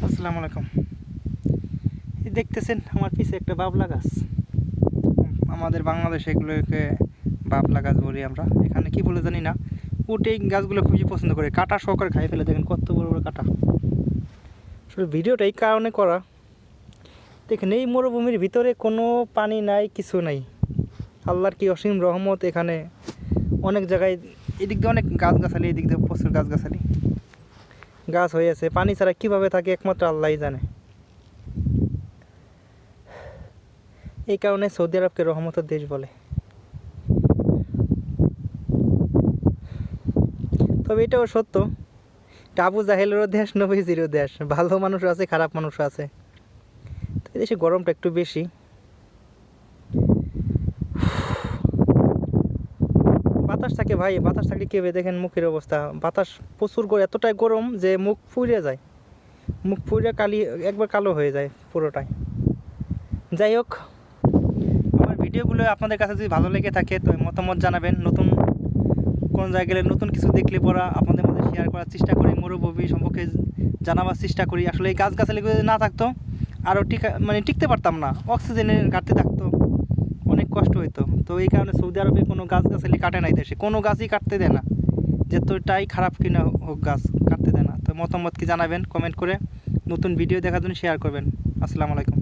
আসসালামু আলাইকুম। এই দেখতেছেন আমার পিছে একটা বাবলা গাছ। আমাদের বাংলাদেশে এগুলোকে বাবলা গাছ বলি আমরা। এখানে কি বলে জানি না। উঠে এই গাছগুলো খুবই পছন্দ করে, কাটা সহকারে খাই ফেলে। দেখেন কত বড় বড় কাটা। আসলে ভিডিওটা এই কারণে করা, দেখেন এই মরুভূমির ভিতরে কোনো পানি নাই, কিছু নাই। আল্লাহর কি অসীম রহমত। এখানে অনেক জায়গায় এদিক দিয়ে অনেক গাছগাছালি, এদিক দিয়ে প্রচুর গাছগাছালি গাছ হয়ে আছে। পানি ছাড়া কীভাবে থাকে একমাত্র আল্লাহই জানে। এই কারণে সৌদি আরবকে রহমতের দেশ বলে। তবে এটাও সত্য, এটা আবু জাহেলেরও দেশ, নবীজিরও দেশ। ভালো মানুষ আছে, খারাপ মানুষ আছে। তো এই দেশে গরমটা একটু বেশি। বাতাস থাকে ভাই, বাতাস থাকলে কী হবে দেখেন মুখের অবস্থা। বাতাস প্রচুর এতটাই গরম যে মুখ ফুঁড়ে যায়। মুখ ফুঁড়ে একবার কালো হয়ে যায় পুরোটাই। যাই হোক, আমার ভিডিওগুলো আপনাদের কাছে যদি ভালো লেগে থাকে তো মতামত জানাবেন। নতুন কোন জায়গায় গেলে, নতুন কিছু দেখলে পড়া আপনাদের মধ্যে শেয়ার করার চেষ্টা করি। মরুভূমি সম্পর্কে জানাবার চেষ্টা করি। আসলে এই গাছগাছালিগুলো যদি না থাকতো আরও টিকতে পারতাম না। অক্সিজেনের ঘাটতি থাকতো, অনেক কষ্ট হইতো। তো এই কারণে সৌদি আরবে কোনো গাছগাছালি কাটে নাই, দেশে কোনো গাছই কাটতে দেয় না। যতটাই খারাপ কিনা হোক গাছ কাটতে দেয় না। তো মতামত কি জানাবেন কমেন্ট করে। নতুন ভিডিও দেখার জন্য শেয়ার করবেন। আসসালামু আলাইকুম।